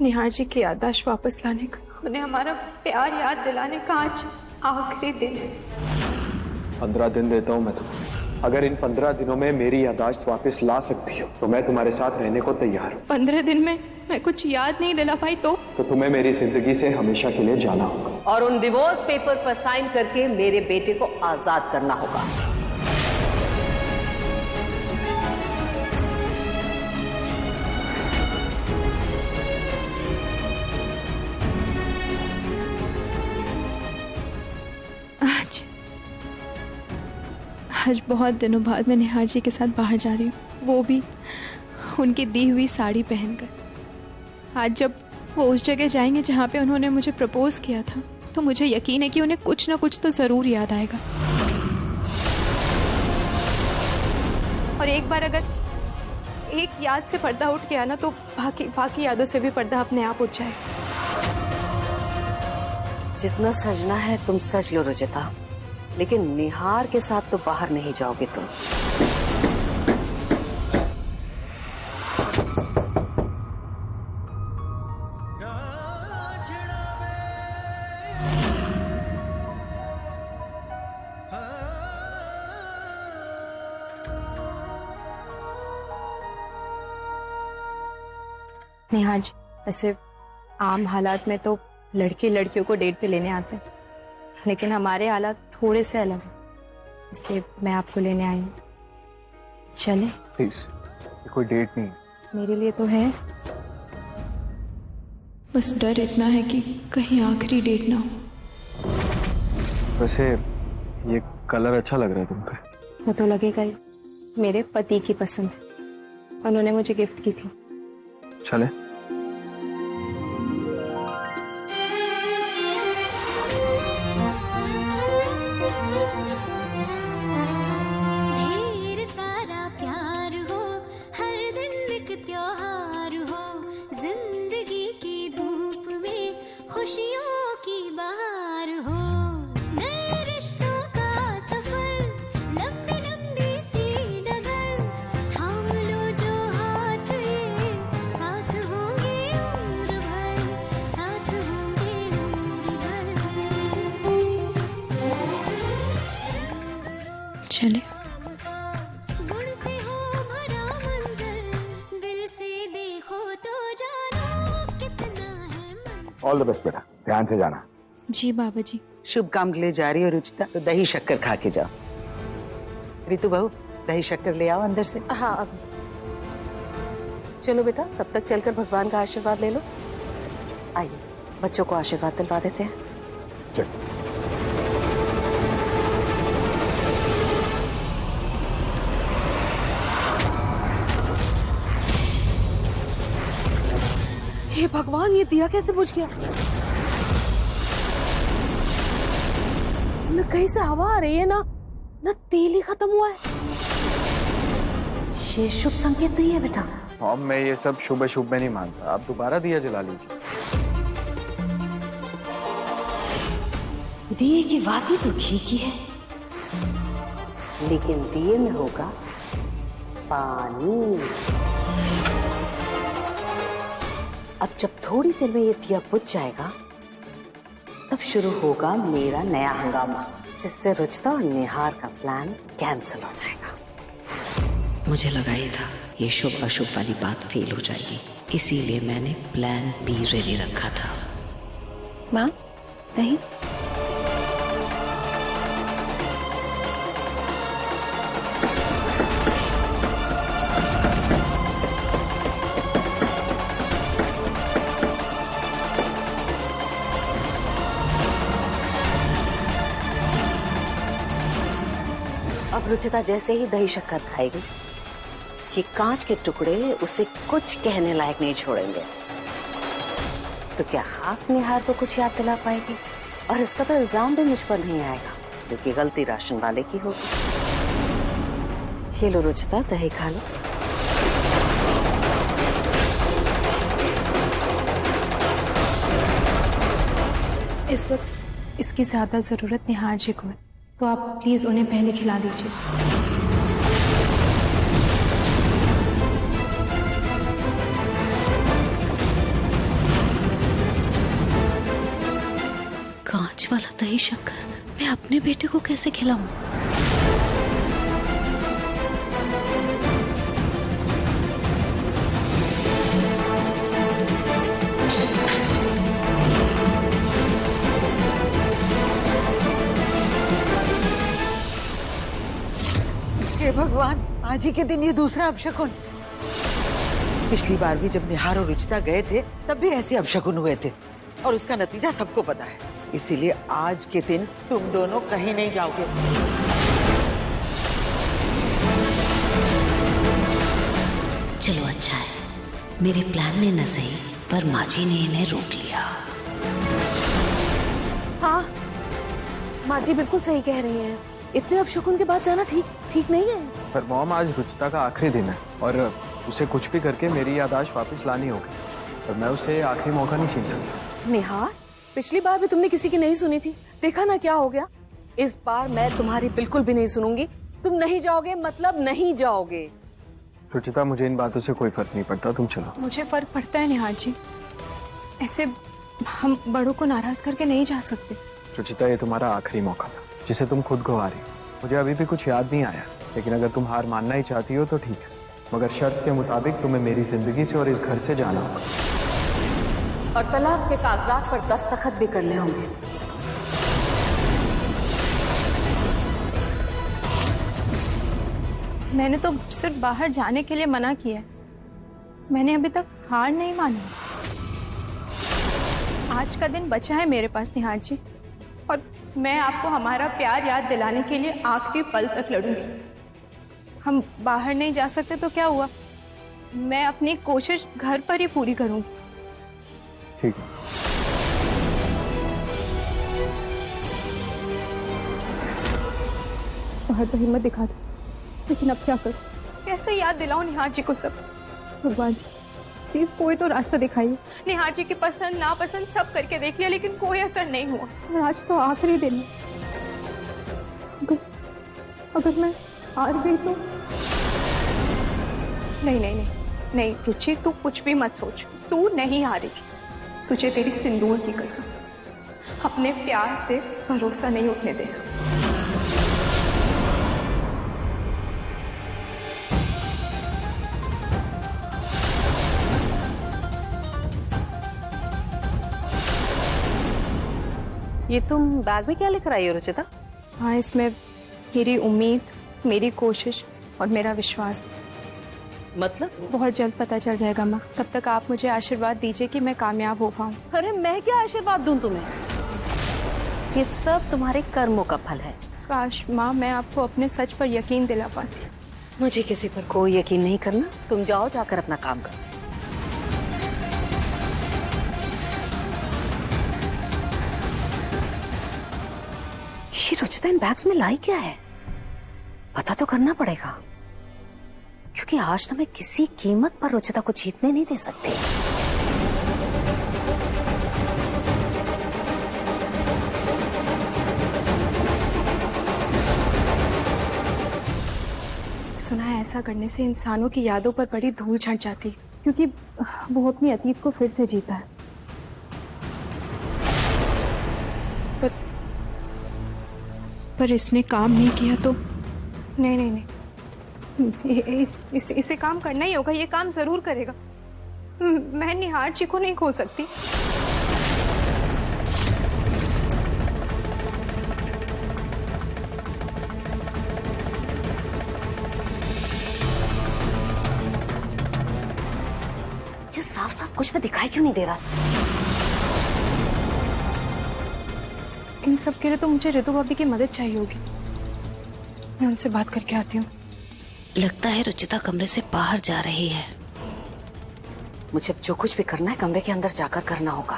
निहार जी की याददाश्त वापस लाने का, उन्हें हमारा प्यार याद दिलाने का आज आखिरी दिन है। 15 दिन देता हूँ मैं तुम्हें। अगर इन 15 दिनों में मेरी याददाश्त वापस ला सकती हो तो मैं तुम्हारे साथ रहने को तैयार हूँ। 15 दिन में मैं कुछ याद नहीं दिला पाई तो तुम्हें मेरी जिंदगी से हमेशा के लिए जाना होगा और उन डिवोर्स पेपर पर साइन करके मेरे बेटे को आजाद करना होगा। आज बहुत दिनों बाद मैं निहार जी के साथ बाहर जा रही हूँ, वो भी उनकी दी हुई साड़ी पहनकर। आज जब वो उस जगह जाएंगे जहाँ पे उन्होंने मुझे प्रपोज किया था, तो मुझे यकीन है कि उन्हें कुछ ना कुछ तो ज़रूर याद आएगा। और एक बार अगर एक याद से पर्दा उठ गया ना, तो बाकी यादों से भी पर्दा अपने आप उठ जाए। जितना सजना है तुम सज लो रुचिता, लेकिन निहार के साथ तो बाहर नहीं जाओगे तुम। निहार जी, वैसे आम हालात में तो लड़के लड़कियों को डेट पे लेने आते हैं, लेकिन हमारे हालात थोड़े से अलग हैं, इसलिए मैं आपको लेने आई हूँ। चले? प्लीज, कोई डेट नहीं। मेरे लिए तो है, बस डर इतना है कि कहीं आखिरी डेट ना हो। वैसे ये कलर अच्छा लग रहा है तुम पे। वो तो लगेगा ही, मेरे पति की पसंद है, उन्होंने मुझे गिफ्ट की थी। चले? खुशियों की बहार हो, नए रिश्तों का सफर, लंबी लंबी सी डगर, थाम लो जो हाथ ये, साथ होंगे उम्र भर, साथ होंगे उम्र भर। चले? गुण से हो भरा मंजर, दिल से देखो तो जानो कितना है मंजर। ऑल द बेस्ट बेटा, ध्यान से जाना। जी बाबा जी। शुभ काम के लिए जा रही हो रुचिता, तो दही शक्कर खा के जाओ। रितु बहू, दही शक्कर ले आओ अंदर से। हाँ अब चलो बेटा, तब तक चलकर भगवान का आशीर्वाद ले लो। आइए बच्चों को आशीर्वाद दिलवा देते हैं। चल। हे भगवान, ये दिया कैसे बुझ गया? न कहीं से हवा आ रही है, ना तेल ही खत्म हुआ है। ये शुभ संकेत नहीं है बेटा। मॉम, मैं ये सब शुभ अशुभ में नहीं मानता, आप दोबारा दिया जला लीजिए। दिए की बात ही तो घी की है, लेकिन दिए में होगा पानी। अब जब थोड़ी देर में ये दिया बुझ जाएगा, तब शुरू होगा मेरा नया हंगामा, जिससे रुचिता और निहार का प्लान कैंसिल हो जाएगा। मुझे लगा ही था ये शुभ अशुभ वाली बात फेल हो जाएगी, इसीलिए मैंने प्लान बी रेडी रखा था। माँ, नहीं। अब रुचिता जैसे ही दही शक्कर खाएगी, ये कांच के टुकड़े उसे कुछ कहने लायक नहीं छोड़ेंगे। तो क्या खाक निहार को कुछ याद दिला पाएगी? और इसका तो इल्जाम भी मुझ पर नहीं आएगा, क्योंकि गलती राशन वाले की होगी। ये लो रुचिता, दही खा लो। इस वक्त इसकी ज्यादा जरूरत निहार जी को है, तो आप प्लीज उन्हें पहले खिला दीजिए। वाला दही शक्कर मैं अपने बेटे को कैसे खिलाऊं? हे भगवान, आज ही के दिन ये दूसरा अपशकुन। पिछली बार भी जब निहार और रुचिता गए थे तब भी ऐसे अपशकुन हुए थे और उसका नतीजा सबको पता है। इसीलिए आज के दिन तुम दोनों कहीं नहीं जाओगे। चलो अच्छा है, मेरे प्लान ने न सही पर माँ जी ने इन्हें रोक लिया। हाँ, माँ जी बिल्कुल सही कह रही हैं। इतने अपशकुन के बाद जाना ठीक नहीं है। पर मॉम, आज रुचिता का आखिरी दिन है और उसे कुछ भी करके मेरी याददाश्त वापस लानी होगी और मैं उसे आखिरी मौका नहीं छीन सकता। निहार, पिछली बार भी तुमने किसी की नहीं सुनी थी, देखा ना क्या हो गया। इस बार मैं तुम्हारी बिल्कुल भी नहीं सुनूंगी। तुम नहीं जाओगे मतलब नहीं जाओगे। रुचिता, मुझे इन बातों से कोई फर्क नहीं पड़ता, तुम चलो। मुझे फर्क पड़ता है निहार जी, ऐसे हम बड़ों को नाराज करके नहीं जा सकते। रुचिता, ये तुम्हारा आखिरी मौका था जिसे तुम खुद गवा रही हो। मुझे अभी भी कुछ याद नहीं आया, लेकिन अगर तुम हार मानना ही चाहती हो तो ठीक है, मगर शर्त के मुताबिक तुम्हें मेरी जिंदगी से और इस घर से जाना होगा। और तलाक के कागजात पर दस्तखत भी करने होंगे। मैंने तो सिर्फ बाहर जाने के लिए मना किया है, मैंने अभी तक हार नहीं मानी। आज का दिन बचा है मेरे पास निहार जी, और मैं आपको हमारा प्यार याद दिलाने के लिए आखिरी पल तक लड़ूंगी। हम बाहर नहीं जा सकते तो क्या हुआ, मैं अपनी कोशिश घर पर ही पूरी करूंगी। ठीक है। बाहर तो हिम्मत दिखा दो, लेकिन अब क्या करूं? कैसे याद दिलाऊं निहार जी को सब? भगवान जी, प्लीज कोई तो रास्ता दिखाइए। निहार जी की पसंद नापसंद सब करके देख लिया, लेकिन कोई असर नहीं हुआ। और आज तो आखिरी दिन है, अगर मैं हार गई तो? नहीं रुचि, तू कुछ भी मत सोच, तू नहीं हारेगी। तुझे तेरी सिंदूर की कसम, अपने प्यार से भरोसा नहीं उठने देगा। ये तुम बैग में क्या लेकर आई हो रुचिता? हाँ, इसमें मेरी उम्मीद, मेरी कोशिश और मेरा विश्वास। मतलब? बहुत जल्द पता चल जाएगा माँ, तब तक आप मुझे आशीर्वाद दीजिए कि मैं कामयाब हो पाऊँ। अरे मैं क्या आशीर्वाद दूं तुम्हें? ये सब तुम्हारे कर्मों का फल है। काश माँ, मैं आपको अपने सच पर यकीन दिला पाती। मुझे किसी पर कोई यकीन नहीं करना। तुम जाओ, जाकर अपना काम करो। ये रुचिता इन बैग्स में लाई क्या है? पता तो करना पड़ेगा, क्योंकि आज तो मैं किसी कीमत पर रुचिता को जीतने नहीं दे सकती। सुना है ऐसा करने से इंसानों की यादों पर बड़ी धूल छट जाती है, क्योंकि वो अपनी अतीत को फिर से जीता है। पर इसने काम नहीं किया तो? नहीं, इसे काम करना ही होगा। ये काम जरूर करेगा। मैं निहार जी को नहीं खो सकती। मुझे साफ साफ कुछ में दिखाई क्यों नहीं दे रहा? इन सब के लिए तो मुझे ऋतु भाभी की मदद चाहिए होगी। मैं उनसे बात करके आती हूँ। लगता है रुचिता कमरे से बाहर जा रही है। मुझे अब जो कुछ भी करना है कमरे के अंदर जाकर करना होगा।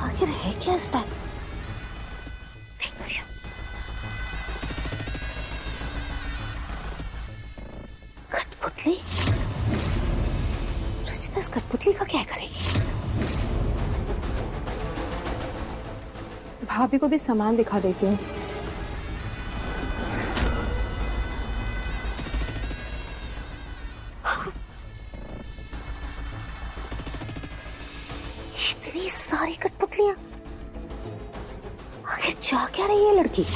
आखिर है क्या इस बैग? फेंक दिया। कठपुतली? रुचिता इस कठपुतली का क्या करेगी? भाभी को भी सामान दिखा देती हूँ। इतनी सारी कठपुतलियां, आखिर जा क्या रही है लड़की?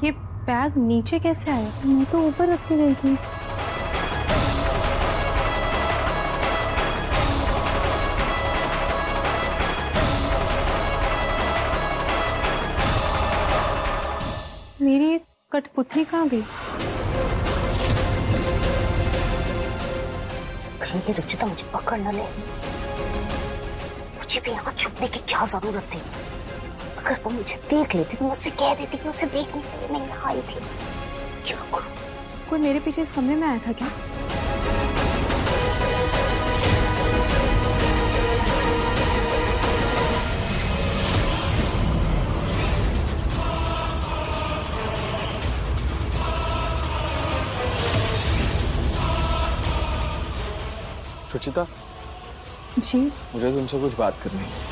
ये बैग नीचे कैसे आया? मैं तो ऊपर रखने गई थी। मेरी एक कठपुतली कहाँ गई? कहीं ये रुचिता मुझे पकड़ न ले। मुझे भी यहाँ छुपने की क्या जरूरत थी? अगर वो मुझे देख लेती तो मुझसे कह देती कि उसे देखने के लिए मैं यहाँ आई थी। क्या करूं? कोई मेरे पीछे इस कमरे में आया था क्या? रुचिता, जी मुझे तुमसे कुछ बात करनी है।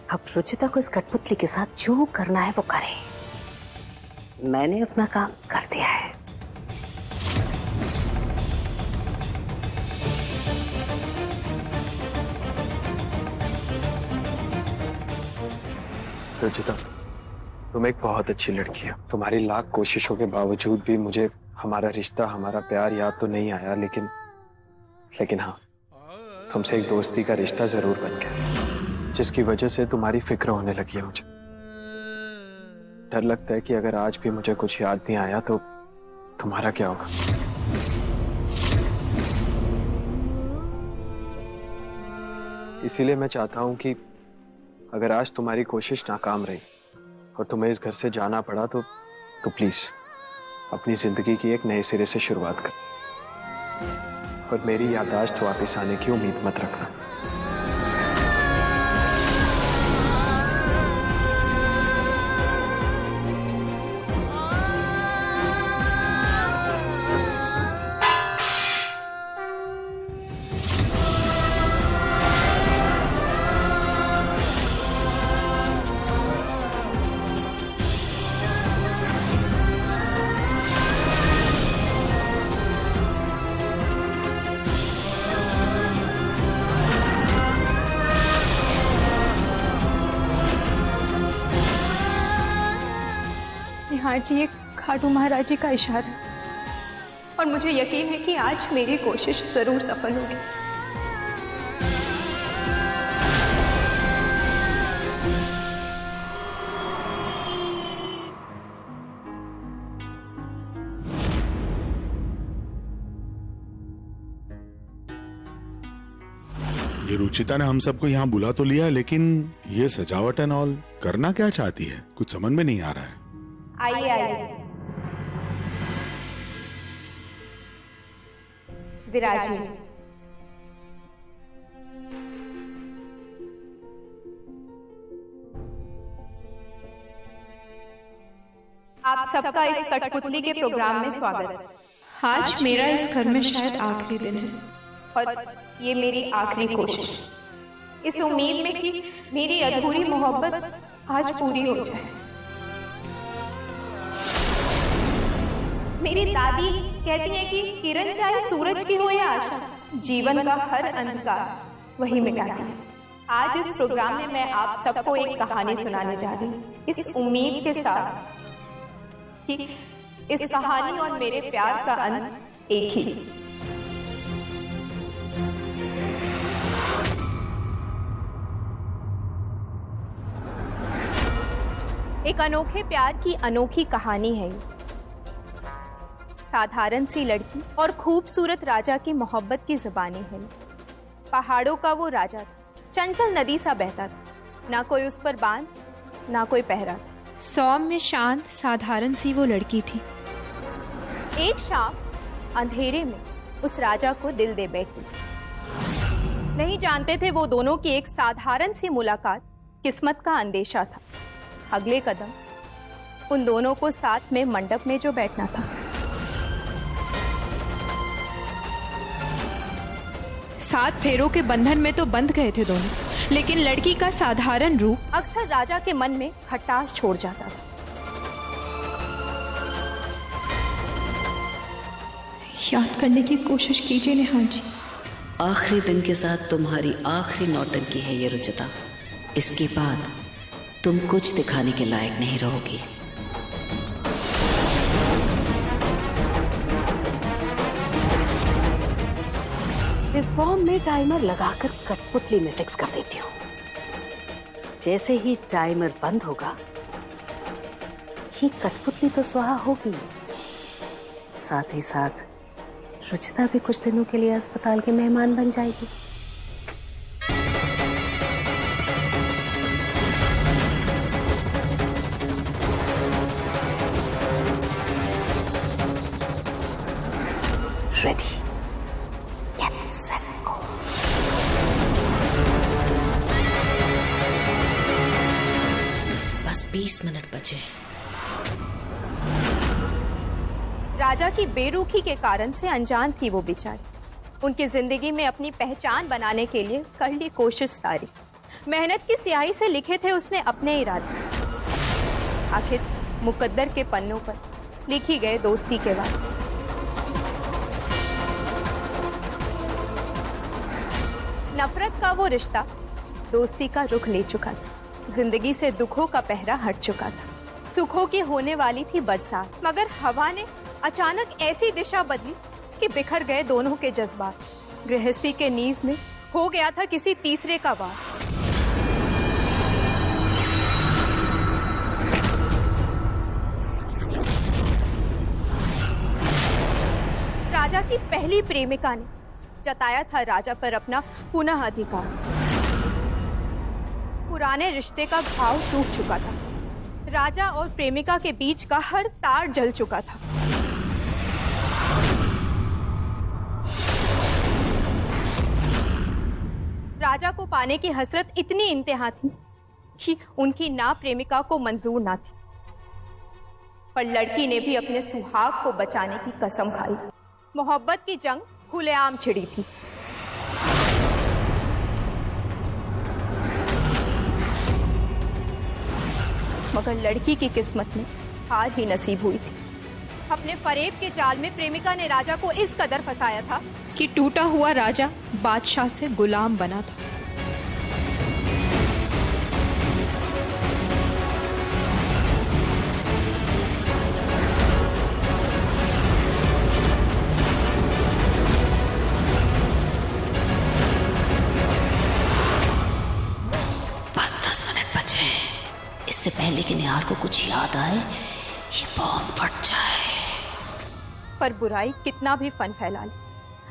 अब रुचिता को इस कठपुतली के साथ जो करना है वो करे। मैंने अपना काम कर दिया है। रुचिता, तुम एक बहुत अच्छी लड़की हो। तुम्हारी लाख कोशिशों के बावजूद भी मुझे हमारा रिश्ता, हमारा प्यार याद तो नहीं आया, लेकिन हाँ, तुमसे एक दोस्ती का रिश्ता जरूर बन गया, जिसकी वजह से तुम्हारी फिक्र होने लगी है मुझे। डर लगता है कि अगर आज भी मुझे कुछ याद नहीं आया तो तुम्हारा क्या होगा। इसीलिए मैं चाहता हूं कि अगर आज तुम्हारी कोशिश नाकाम रही और तुम्हें इस घर से जाना पड़ा तो प्लीज अपनी जिंदगी की एक नए सिरे से शुरुआत कर और मेरी याददाश्त वापस आने की उम्मीद मत रखना। निहार जी, एक खाटू महाराज जी का इशारा है और मुझे यकीन है कि आज मेरी कोशिश जरूर सफल होगी। ये रुचिता ने हम सबको यहाँ बुला तो लिया, लेकिन ये सजावट एंड ऑल करना क्या चाहती है, कुछ समझ में नहीं आ रहा है। आइए आइए, विराजिए। आप सबका इस कठपुतली के प्रोग्राम में स्वागत है। आज मेरा इस घर में शायद आखिरी दिन है और ये मेरी आखिरी कोशिश, इस उम्मीद में कि मेरी अधूरी मोहब्बत आज पूरी हो जाए। मेरी दादी कहती है कि किरण चाहे सूरज की हो या आशा, जीवन का हर अंधकार वही मिटाती है। आज इस प्रोग्राम में मैं आप सबको एक कहानी सुनाने जा रही हूँ, इस उम्मीद के साथ कि इस कहानी और मेरे प्यार का अंत एक ही। एक अनोखे प्यार की अनोखी कहानी है। साधारण सी लड़की और खूबसूरत राजा की मोहब्बत की ज़बानी है। पहाड़ों का वो राजा था, चंचल नदी सा बहता था, ना कोई उस पर बांध ना कोई पहरा। सौम्य शांत साधारण सी वो लड़की थी, एक शाम अंधेरे में उस राजा को दिल दे बैठी। नहीं जानते थे वो दोनों की एक साधारण सी मुलाकात किस्मत का अंदेशा था। अगले कदम उन दोनों को साथ में मंडप में जो बैठना था। सात फेरों के बंधन में तो बंध गए थे दोनों, लेकिन लड़की का साधारण रूप अक्सर राजा के मन में खटास छोड़ जाता था। याद करने की कोशिश कीजिए निहार जी। आखिरी दिन के साथ तुम्हारी आखिरी नौटंकी है ये रुचिता। इसके बाद तुम कुछ दिखाने के लायक नहीं रहोगी। इस बॉम्ब में टाइमर लगाकर कठपुतली में फिक्स कर देती हूँ। जैसे ही टाइमर बंद होगा ये कठपुतली तो स्वाहा होगी, साथ ही साथ रुचिता भी कुछ दिनों के लिए अस्पताल की मेहमान बन जाएगी। रेडी, गेट सेट, गो। बस 20 मिनट बचे। राजा की बेरुखी के कारण से अनजान थी वो बेचारी। उनकी जिंदगी में अपनी पहचान बनाने के लिए कर ली कोशिश सारी। मेहनत की स्याही से लिखे थे उसने अपने इरादे। आखिर मुकद्दर के पन्नों पर लिखी गए दोस्ती के वादे। नफरत का वो रिश्ता दोस्ती का रुख ले चुका था। जिंदगी से दुखों का पहरा हट चुका था। सुखों की होने वाली थी बरसात, मगर हवा ने अचानक ऐसी दिशा बदली कि बिखर गए दोनों के जज्बात। गृहस्थी के नींव में हो गया था किसी तीसरे का वार। राजा की पहली प्रेमिका ने जताया था राजा पर अपना पुनः अधिकार। पुराने रिश्ते का घाव सूख चुका था। राजा और प्रेमिका के बीच का हर तार जल चुका था। राजा को पाने की हसरत इतनी इंतहा थी कि उनकी ना प्रेमिका को मंजूर ना थी, पर लड़की ने भी अपने सुहाग को बचाने की कसम खाई। मोहब्बत की जंग खुलेआम छिड़ी थी। मगर लड़की की किस्मत में हार ही नसीब हुई थी। अपने फरेब के जाल में प्रेमिका ने राजा को इस कदर फंसाया था कि टूटा हुआ राजा बादशाह से गुलाम बना था। बस 10 मिनट बचे हैं। इससे पहले कि निहार को कुछ याद आए ये बॉम्ब फट जाए। पर बुराई कितना भी फन फैला ले,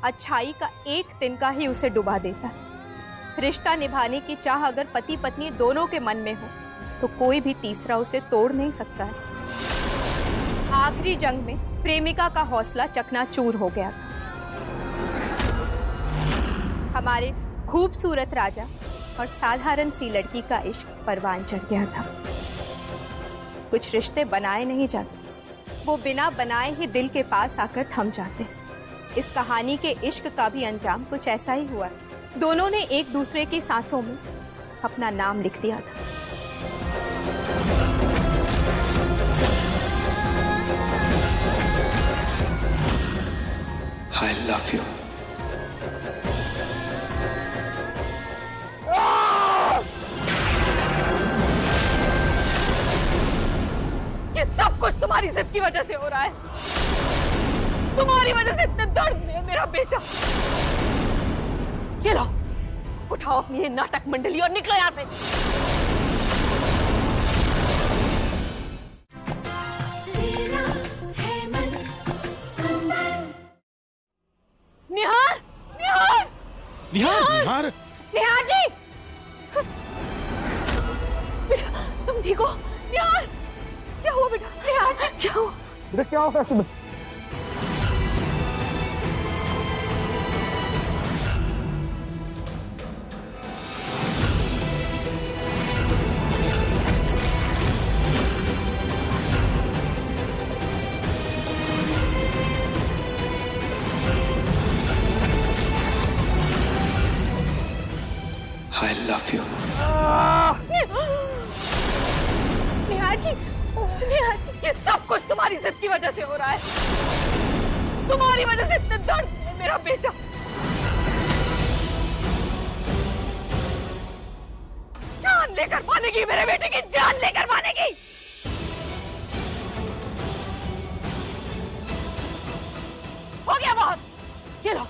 अच्छाई का एक तिनका ही उसे डुबा देता है। रिश्ता निभाने की चाह अगर पति पत्नी दोनों के मन में हो तो कोई भी तीसरा उसे तोड़ नहीं सकता है। आखिरी जंग में प्रेमिका का हौसला चकनाचूर हो गया था। हमारे खूबसूरत राजा और साधारण सी लड़की का इश्क परवान चढ़ गया था। कुछ रिश्ते बनाए नहीं जाते, वो बिना बनाए ही दिल के पास आकर थम जाते हैं। इस कहानी के इश्क का भी अंजाम कुछ ऐसा ही हुआ। दोनों ने एक दूसरे की सांसों में अपना नाम लिख दिया था। I love you. ये सब कुछ तुम्हारी जिद की वजह से हो रहा है। तुम्हारी वजह से इतने दर्द में है मेरा बेटा। ये लो, उठाओ अपनी ये नाटक मंडली और निकलो यहाँ से। निहार, निहार, निहार, निहार, निहार जी, बेटा तुम ठीक हो? निहार, क्या हुआ बेटा? निहार जी क्या हुआ? बेटा क्या होगा तुम्हें? जी, नेहा जी, ये सब कुछ तुम्हारी जिद की वजह से हो रहा है। तुम्हारी वजह से इतने दर्द है मेरा बेटा। जान लेकर मानेगी मेरे बेटे की, जान लेकर मानेगी। हो गया बहुत। ये लो,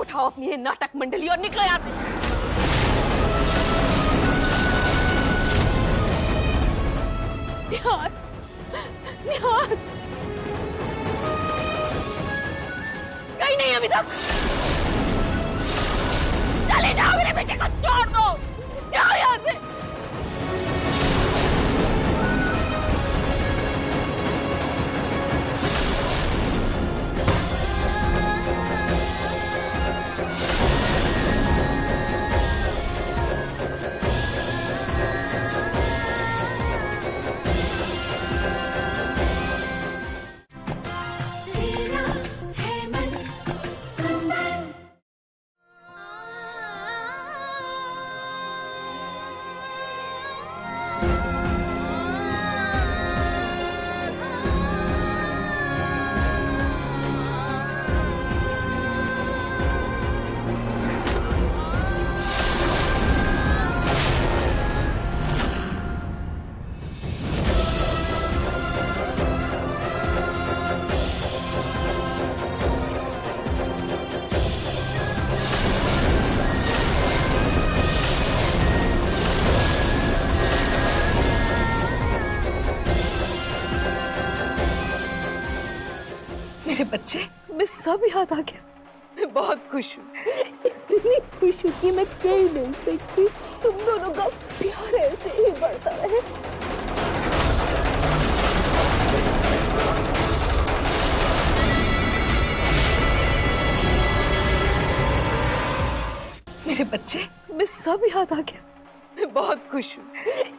उठाओ अपनी ये नाटक मंडली और निकलो यहाँ से। निहार, निहार, कहीं नहीं अभी तक। चले जाओ, मेरे बेटे को छोड़ दो, जाओ यहाँ से। मेरे बच्चे, मैं सब याद आ गया। मैं बहुत खुश हूँ, इतनी खुश हूँ कि मैं कह नहीं सकती। तुम दोनों का प्यार ऐसे ही बढ़ता रहे। मेरे बच्चे, मैं सब याद आ गया। मैं बहुत खुश हूँ,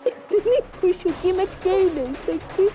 इतनी खुश हूँ कि मैं कह नहीं सकती।